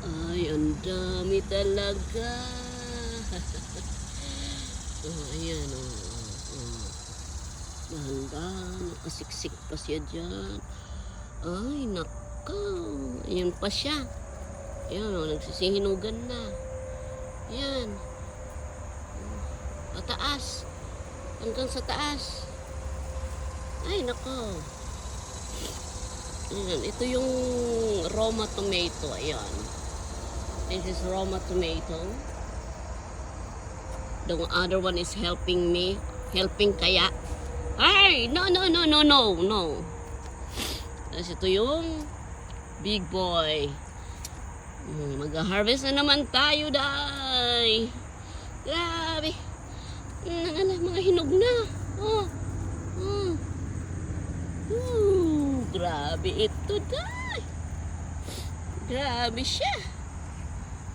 Ay, ang dami talaga. Oh, ayan, Mahanda, nakasiksik pa siya dyan. Ay, nakaw. Ayan pa siya. Ayan, nagsisihinugan na. Ayan. Pataas. Hanggang sa taas. Ay, nakaw. Ayan, ito yung Roma tomato. Ayan. This is Roma tomato. The other one is helping me. Helping kaya. Ay! No. Tapos ito yung big boy. Mag-harvest na naman tayo, day. Grabe. Mga hinog na. Grabe ito, day. Grabe siya.